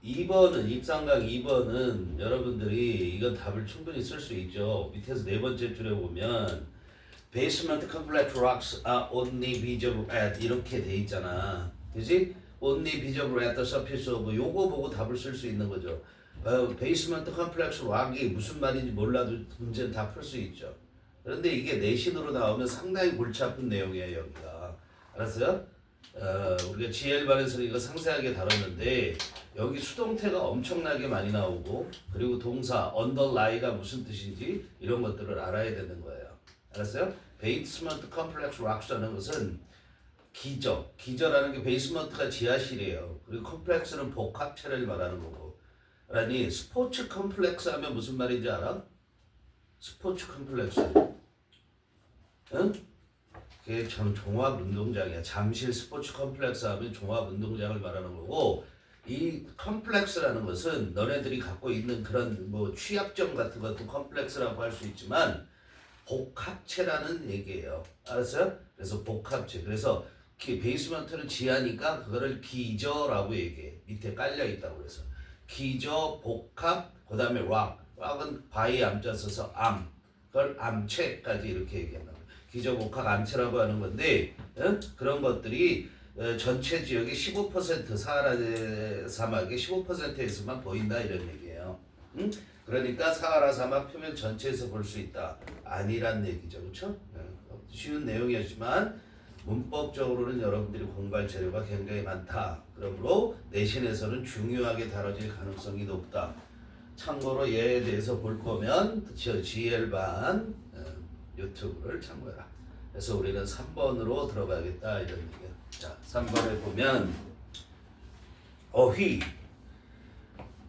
2번은 입상강 2번은 여러분들이 이건 답을 충분히 쓸 수 있죠. 밑에서 네 번째 줄에 보면 basement complex rocks are only visible at 이렇게 돼 있잖아. 그지? only visible at the surface of 요거 보고 답을 쓸 수 있는 거죠. basement complex rock이 무슨 말인지 몰라도 문제는 다 풀 수 있죠. 그런데 이게 내신으로 나오면 상당히 골치 아픈 내용이에요, 여기가. 알았어요? 우리가 GL반에서 이거 상세하게 다뤘는데 여기 수동태가 엄청나게 많이 나오고 그리고 동사 underlie가 무슨 뜻인지 이런 것들을 알아야 되는 거예요. 알았어요? basement complex rocks라는 것은 기저라는 게 basement가 지하실이에요. 그리고 complex는 복합체를 말하는 거고. 아니 스포츠 컴플렉스 하면 무슨 말인지 알아? 스포츠 컴플렉스. 응? 그게 참 종합운동장이야. 잠실 스포츠 컴플렉스 하면 종합운동장을 말하는 거고 이 컴플렉스라는 것은 너네들이 갖고 있는 그런 뭐 취약점 같은 것도 컴플렉스라고 할 수 있지만 복합체라는 얘기예요. 알았어요? 그래서 복합체. 그래서 베이스먼트는 지하니까 그거를 기저라고 얘기해. 밑에 깔려 있다고 그래서 기저, 복합, 그 다음에 락은 바위 암자 써서 그걸 암체까지 이렇게 얘기한다. 기저, 복합, 암체라고 하는 건데 그런 것들이 전체 지역의 15% 사하라 사막의 15%에서만 보인다 이런 얘기예요. 응? 그러니까 사하라 사막 표면 전체에서 볼 수 있다. 아니란 얘기죠. 그렇죠? 쉬운 내용이었지만 문법적으로는 여러분들이 공부할 재료가 굉장히 많다. 그러므로 내신에서는 중요하게 다뤄질 가능성이 높다. 참고로 얘에 대해서 볼 거면 GL반 유튜브를 참고해라. 그래서 우리는 3번으로 들어가겠다 이런 얘기야. 자, 3번에 보면 어휘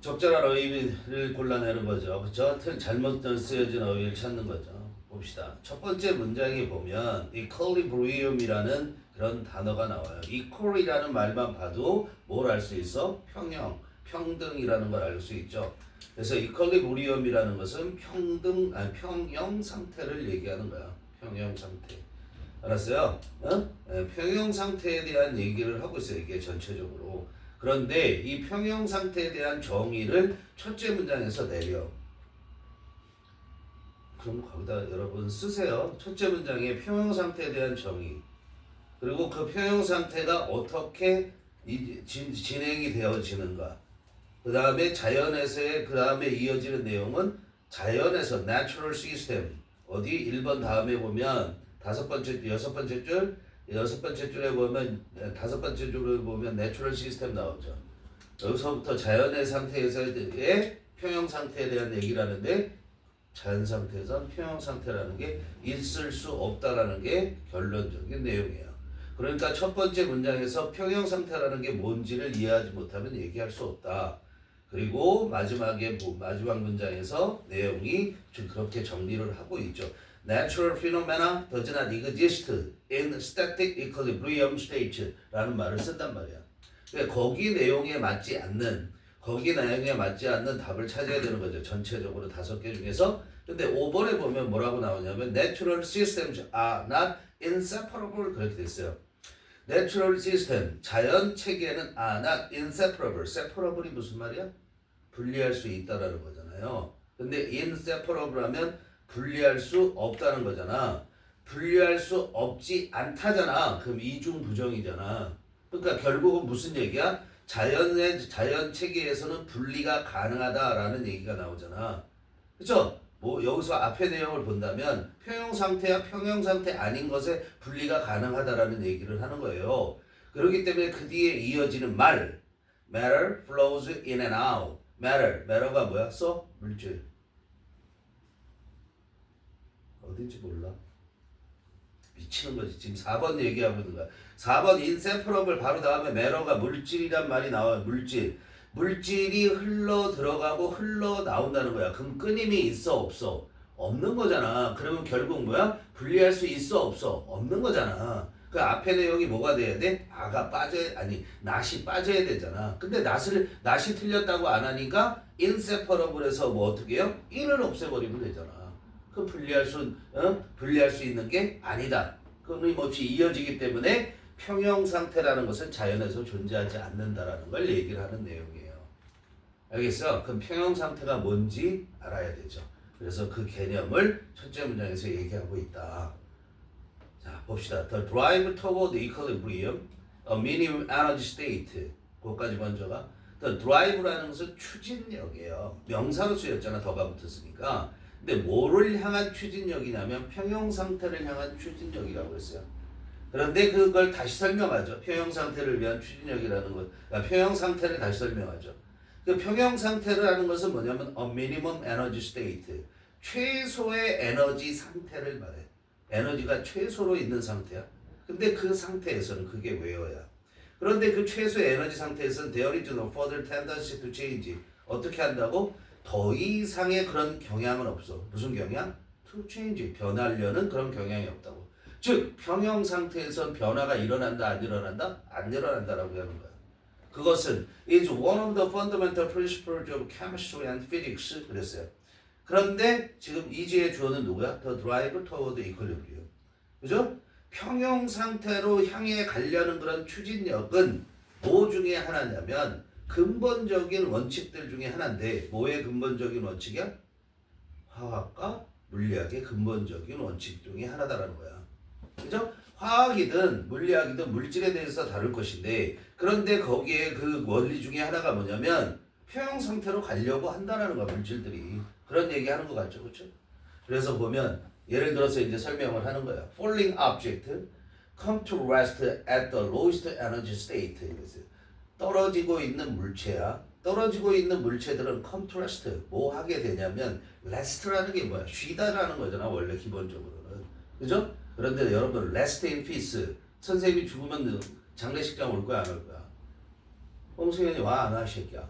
적절한 어휘를 골라내는 거죠. 그렇죠? 잘못 쓰여진 어휘를 찾는 거죠. 봅시다. 첫 번째 문장에 보면 equilibrium이라는 그런 단어가 나와요. equal이라는 말만 봐도 뭘 알 수 있어? 평등이라는 걸 알 수 있죠. 그래서 equilibrium이라는 것은 평형 상태를 얘기하는 거야. 평형 상태. 알았어요? 평형 상태에 대한 얘기를 하고 있어요. 이게 전체적으로. 그런데 이 평형 상태에 대한 정의를 첫째 문장에서 내려. 그럼 거기다 여러분 쓰세요. 첫째 문장에 평형 상태에 대한 정의. 그리고 그 평형 상태가 어떻게 진행이 되어지는가. 그 다음에 자연에서의 그 다음에 이어지는 내용은 자연에서 natural system. 어디 1번 다음에 보면 여섯 번째 줄에 보면 다섯 번째 줄에 보면 natural system 나오죠. 여기서부터 자연의 상태에서의 평형 상태에 대한 얘기를 하는데 자연 상태에선 평형 상태라는 게 있을 수 없다라는 게 결론적인 내용이에요. 그러니까 첫 번째 문장에서 평형 상태라는 게 뭔지를 이해하지 못하면 얘기할 수 없다. 그리고 마지막 문장에서 내용이 좀 그렇게 정리를 하고 있죠. Natural phenomena does not exist in static equilibrium states 라는 말을 쓴단 말이야. 그러니까 거기 내용에 맞지 않는 답을 찾아야 되는 거죠. 전체적으로 5개 중에서. 근데 5번에 보면 뭐라고 나오냐면 Natural systems are not inseparable 그렇게 됐어요. Natural system, 자연 체계는 are not inseparable. separable이 무슨 말이야? 분리할 수 있다라는 거잖아요. 근데 inseparable 하면 분리할 수 없다는 거잖아. 분리할 수 없지 않다잖아. 그럼 이중 부정이잖아. 그러니까 결국은 무슨 얘기야? 자연 체계에서는 분리가 가능하다라는 얘기가 나오잖아. 그렇죠? 뭐 여기서 앞에 내용을 본다면 평형 상태와 평형 상태 아닌 것에 분리가 가능하다라는 얘기를 하는 거예요. 그렇기 때문에 그 뒤에 이어지는 말 matter flows in and out. matter가 뭐야? 물질. 어딘지 몰라. 미치는 거지. 지금 4번 얘기하고 있는 거야. 4번 inseparable 바로 다음에 matter가 물질이란 말이 나와요. 물질이 흘러 들어가고 흘러 나온다는 거야. 그럼 끊임이 있어 없어? 없는 거잖아. 그러면 결국 뭐야? 분리할 수 있어 없어? 없는 거잖아. 그 앞에 내용이 뭐가 돼야 돼? 낫이 빠져야 되잖아. 근데 낫이 틀렸다고 안 하니까 inseparable에서 뭐 어떻게 해요? 1을 없애버리면 되잖아. 그럼 분리할 수 있는 게 아니다. 끊임없이 이어지기 때문에 평형 상태라는 것은 자연에서 존재하지 않는다라는 걸 얘기를 하는 내용이에요. 알겠어? 그럼 평형 상태가 뭔지 알아야 되죠. 그래서 그 개념을 첫째 문장에서 얘기하고 있다. 자, 봅시다. The drive toward equilibrium, a minimum energy state. 그것까지 먼저가. The drive라는 것은 추진력이에요. 명사로 쓰였잖아. 더가 붙었으니까. 근데 뭐를 향한 추진력이냐면 평형 상태를 향한 추진력이라고 했어요. 그런데 그걸 다시 설명하죠. 평형 상태를 위한 추진력이라는 것. 그러니까 평형 상태를 다시 설명하죠. 그 평형 상태라는 것은 뭐냐면 a minimum energy state. 최소의 에너지 상태를 말해. 에너지가 최소로 있는 상태야. 근데 그 상태에서는 그게 외어야. 그런데 그 최소의 에너지 상태에서는 there is no further tendency to change. 어떻게 한다고? 더 이상의 그런 경향은 없어. 무슨 경향? To change. 변하려는 그런 경향이 없다고. 즉 평형 상태에선 변화가 일어난다 안 일어난다? 안 일어난다라고 하는 거야. 그것은 is one of the fundamental principles of chemistry and physics 그랬어요. 그런데 지금 이 주의 주어는 누구야? The drive toward equilibrium. 그죠? 평형 상태로 향해 가려는 그런 추진력은 뭐 중에 하나냐면 근본적인 원칙들 중에 하나인데 뭐의 근본적인 원칙이야? 화학과 물리학의 근본적인 원칙 중에 하나다라는 거야. 그죠? 화학이든 물리학이든 물질에 대해서 다룰 것인데 그런데 거기에 그 원리 중에 하나가 뭐냐면 평형 상태로 가려고 한다라는 거야. 물질들이. 그런 얘기 하는 것 같죠. 그렇죠? 그래서 보면 예를 들어서 이제 설명을 하는 거야. Falling object come to rest at the lowest energy state. 떨어지고 있는 물체야. 떨어지고 있는 물체들은 come to rest. 뭐 하게 되냐면 rest라는 게 뭐야? 쉬다라는 거잖아. 원래 기본적으로는. 그죠? 그런데 여러분 rest in peace. 선생님이 죽으면 장례식장 올 거야 안 올 거야? 홍승현이 와 안 와 새끼야?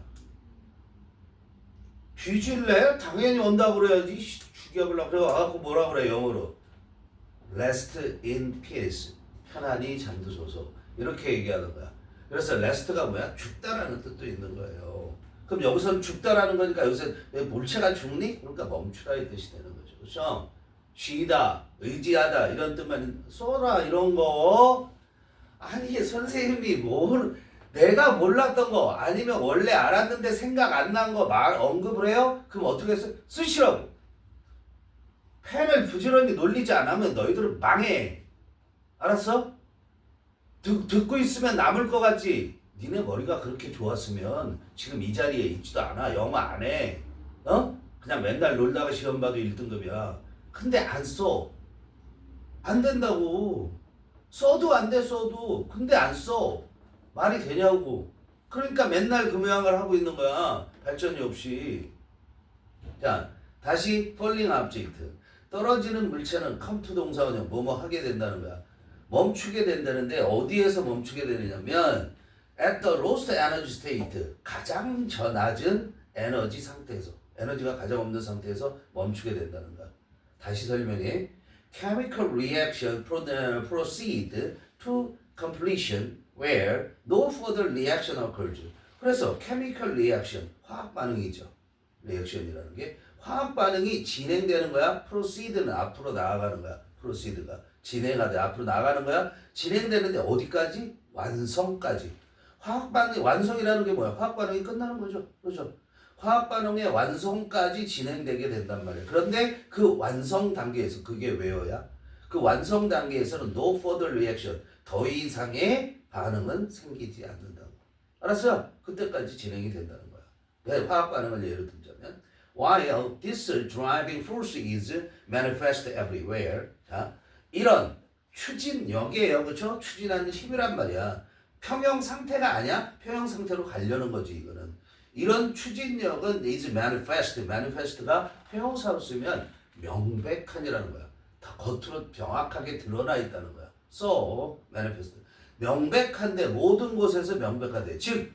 뒤질래? 당연히 온다고 그래야지. 죽여보려고 그래. 와갖고 뭐라 그래 영어로. Rest in peace. 편안히 잠드소서. 이렇게 얘기하는 거야. 그래서 rest가 뭐야? 죽다라는 뜻도 있는 거예요. 그럼 여기서는 죽다라는 거니까 여기서 물체가 죽니? 그러니까 멈추다의 뜻이 되는 거죠. 그렇죠? 쉬다, 의지하다 이런 뜻만 써라 이런 거. 아니 선생님이 뭘 내가 몰랐던 거 아니면 원래 알았는데 생각 안 난 거 말 언급을 해요? 그럼 어떻게 쓰시라고. 펜을 부지런히 놀리지 않으면 너희들은 망해. 알았어? 듣고 있으면 남을 것 같지. 니네 머리가 그렇게 좋았으면 지금 이 자리에 있지도 않아. 영어 안 해. 어? 그냥 맨날 놀다가 시험 봐도 1등급이야. 근데 안 써. 안 된다고. 써도 안 돼 써도. 근데 안 써. 말이 되냐고. 그러니까 맨날 그 모양을 하고 있는 거야. 발전이 없이. 자, 다시 falling object. 떨어지는 물체는 come to 동사원형 뭐뭐 하게 된다는 거야. 멈추게 된다는데 어디에서 멈추게 되느냐면 at the lowest energy state. 가장 저 낮은 에너지 상태에서. 에너지가 가장 없는 상태에서 멈추게 된다는 거야. 다시 설명해. Chemical reaction proceed to completion where no further reaction occurs. 그래서 chemical reaction, 화학 반응이죠. reaction이라는 게 화학 반응이 진행되는 거야. proceed는 앞으로 나아가는 거야. proceed가 진행하되 앞으로 나아가는 거야. 진행되는데 어디까지? 완성까지. 화학 반응 완성이라는 게 뭐야? 화학 반응이 끝나는 거죠. 그렇죠? 화학 반응의 완성까지 진행되게 된단 말이에요. 그런데 그 완성 단계에서 그게 왜요야? 그 완성 단계에서는 no further reaction. 더 이상의 반응은 생기지 않는다고. 알았어요? 그때까지 진행이 된다는 거야. 네, 화학 반응을 예를 들자면 while this driving force is manifest everywhere. 자, 이런 추진력이에요. 그렇죠? 추진하는 힘이란 말이야. 평형 상태가 아니야. 평형 상태로 가려는 거지 이거는. 이런 추진력은 is manifest. manifest가 형용사로 쓰면 명백한이라는 거야. 다 겉으로 명확하게 드러나 있다는 거야. So manifest. 명백한데 모든 곳에서 명백하대. 즉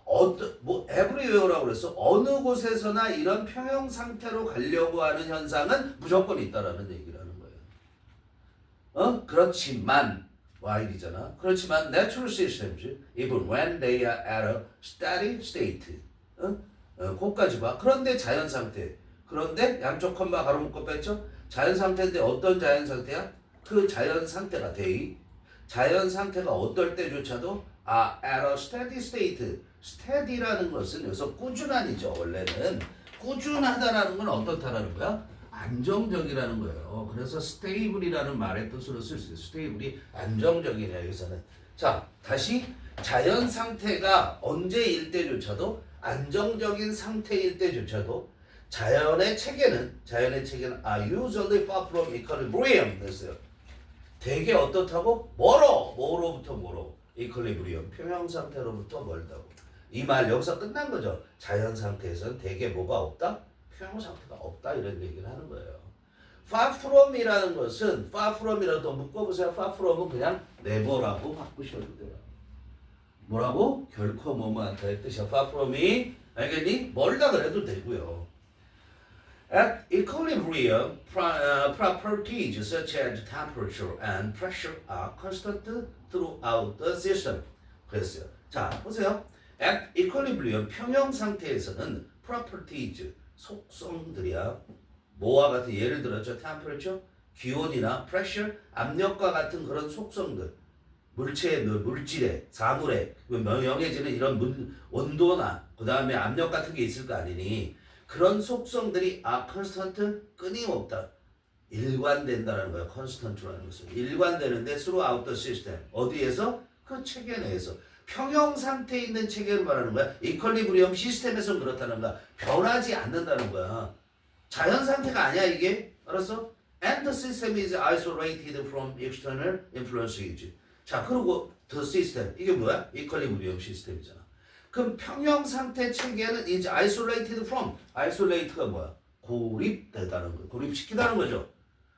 everywhere라고 그랬어. 어느 곳에서나 이런 평형 상태로 가려고 하는 현상은 무조건 있다라는 얘기라는 거예요. 그렇지만 while이잖아. 그렇지만 natural systems, even when they are at a steady state. 거기까지 봐. 그런데 자연 상태. 그런데 양쪽 컴마 가로 묶어 뺐죠? 자연 상태인데 어떤 자연 상태야? 그 자연 상태가 they. 자연 상태가 어떨 때조차도 at a steady state. steady라는 것은 여기서 꾸준한이죠. 원래는 꾸준하다라는 건 어떻다라는 거야? 안정적이라는 거예요. 그래서 stable이라는 말의 뜻으로 쓸 수 있어요. stable이 안정적이냐 여기서는. 자, 다시 자연 상태가 언제일 때조차도 안정적인 상태일 때조차도 자연의 체계는 are usually far from equilibrium 됐어요. 되게 어떻다고? 멀어. 뭐로부터 멀어? equilibrium 평형 상태로부터 멀다고. 이 말 여기서 끝난 거죠. 자연 상태에서는 되게 뭐가 없다? 평형 상태가 없다 이런 얘기를 하는 거예요. far from이라는 것은 far from이라도 묶어보세요. far from은 그냥 never라고 바꾸셔도 돼요. 뭐라고? 결코 뭐뭐한다의 뜻이야. far from이 알겠니? 멀다 그래도 되고요. At equilibrium, properties such as temperature and pressure are constant throughout the system. 그랬어요. 자, 보세요. At equilibrium, 평형 상태에서는 properties, 속성들이야. 뭐와 같은 예를 들어서 temperature, 기온이나 pressure, 압력과 같은 그런 속성들. 물질의, 사물의 명해지는 이런 온도나 그 다음에 압력 같은 게 있을 거 아니니 그런 속성들이 constant 끊임없다. 일관된다는 거야. constant라는 것은. 일관되는데 throughout the system. 어디에서? 그 체계 내에서. 평형 상태에 있는 체계를 말하는 거야. 이퀄리브리엄 시스템에서 그렇다는 거야. 변하지 않는다는 거야. 자연 상태가 아니야 이게. 알았어? And the system is isolated from external influences. 자, 그리고 the system. 이게 뭐야? 이퀄리브리엄 시스템이잖아. 그럼 평형 상태 체계는 is isolated from. isolate가 뭐야? 고립되다는 거. 고립시키다는 거죠.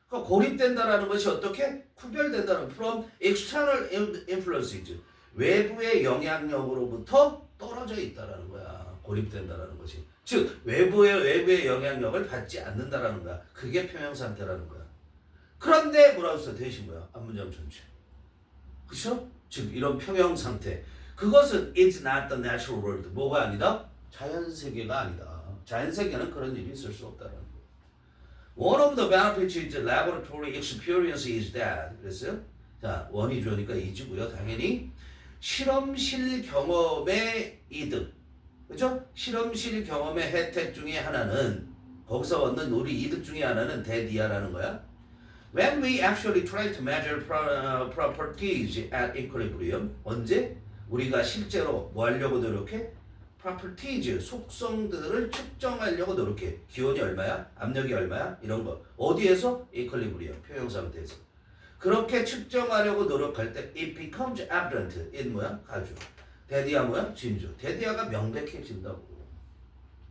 그러니까 고립된다라는 것이 어떻게? 구별된다는 from external influences. 외부의 영향력으로부터 떨어져 있다라는 거야. 고립된다라는 것이. 즉 외부의 영향력을 받지 않는다라는 거야. 그게 평형 상태라는 거야. 그런데 뭐라고 써? 대신 뭐야? 앞문장 전체. 그렇죠? 즉 이런 평형 상태. 그것은 is not the natural world. 뭐가 아니다? 자연 세계가 아니다. 자연 세계는 그런 일이 있을 수 없다라는 거. One of the benefits of the laboratory experience is that. 그랬어요? 자, 원이 주니까 이지고요. 당연히 실험실 경험의 이득. 그렇죠? 실험실 경험의 혜택 중에 하나는 거기서 얻는 우리 이득 중에 하나는 대디아라는 거야. When we actually try to measure properties at equilibrium. 언제? 우리가 실제로 뭐 하려고 노력해? properties, 속성들을 측정하려고 노력해. 기온이 얼마야? 압력이 얼마야? 이런 거. 어디에서? equilibrium, 평형 상태에서. 그렇게 측정하려고 노력할 때 it becomes evident. in 뭐야? 가주. 대디아 뭐야? 진주. 대디아가 명백해진다고.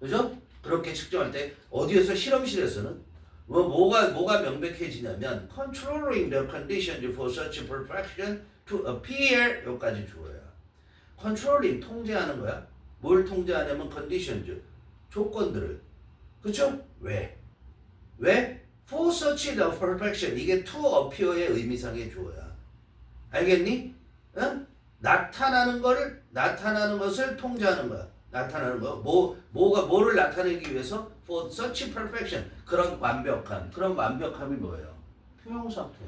그죠? 그렇게 측정할 때 어디에서? 실험실에서는 뭐가 명백해지냐면 controlling the conditions for such perfection to appear. 여기까지 주어야. controlling 통제하는 거야. 뭘 통제하냐면 conditions 조건들을. 그쵸? 왜? for such the perfection. 이게 to appear의 의미상의 주어야. 알겠니? 응? 나타나는 것을 통제하는 거야. 나타나는 거. 뭐를 나타내기 위해서? for such perfection. 그런 완벽함이 뭐예요? 평형 상태.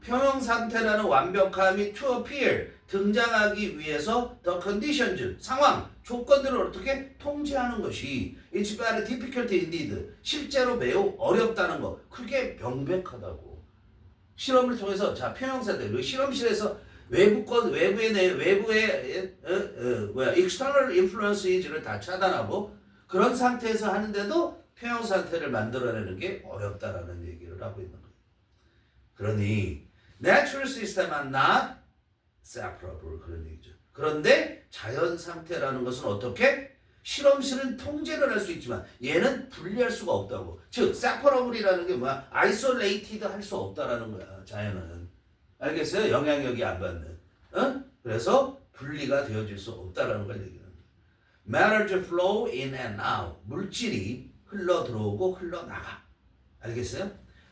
평형 상태라는 완벽함이 to appear. 등장하기 위해서 the conditions. 상황, 조건들을 어떻게 통제하는 것이 it's very difficult indeed. 실제로 매우 어렵다는 거. 그게 명백하다고. 실험을 통해서 자, 평형 상태. 실험실에서 외부의 external influence를 다 차단하고 그런 상태에서 하는데도 평형 상태를 만들어내는 게 어렵다라는 얘기를 하고 있는 거예요. 그러니 natural system are not separable 그런 얘기죠. 그런데 자연 상태라는 것은 어떻게? 실험실은 통제를 할 수 있지만 얘는 분리할 수가 없다고. 즉 separable이라는 게 뭐야? isolated 할 수 없다라는 거야. 자연은. 알겠어요? 영향력이 안 받는. 그래서 분리가 되어질 수 없다라는 걸 얘기합니다. Matter flow in and out. 물질이 흘러 들어오고 흘러 나가. 알겠어요?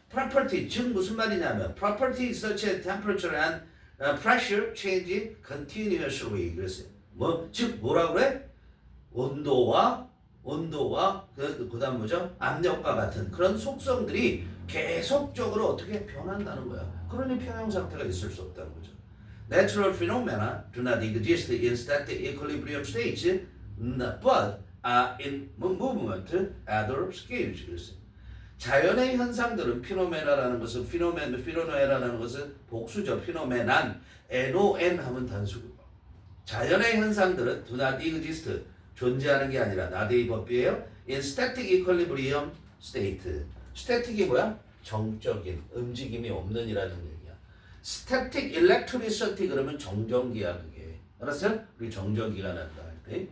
Property, 즉 무슨 말이냐면 property such as temperature and pressure change continuously. 그랬어요. 즉 뭐라 그래? 온도와 그다음 뭐죠? 압력과 같은 그런 속성들이 계속적으로 어떻게 변한다는 거야. 그러니 평형 상태가 있을 수 없다는 거죠. Natural phenomena do not exist in static equilibrium states, but are in movement at other scales. 자연의 현상들은 피노메나라는 것은 피노메나라는 것은 복수죠. 피노메난 NON 하면 단수고. 자연의 현상들은 do not exist 존재하는 게 아니라 나데이 법비예요. In static equilibrium state. static이 뭐야? 정적인 움직임이 없는 이라는 얘기야. static electricity 그러면 정전기야 그게. 알았어요? 우리 정전기가 난다 할 때.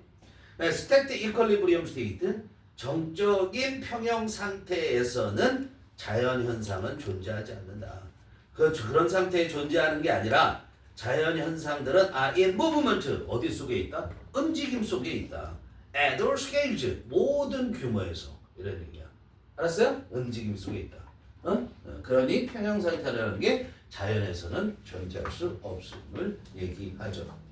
static equilibrium state 정적인 평형 상태에서는 자연 현상은 존재하지 않는다. 그런 상태에 존재하는 게 아니라 자연 현상들은 in movement 어디 속에 있다? 움직임 속에 있다. At all scales 모든 규모에서 이런 얘기야. 알았어요? 움직임 속에 있다. 그러니 평형 상태라는 게 자연에서는 존재할 수 없음을 얘기하죠.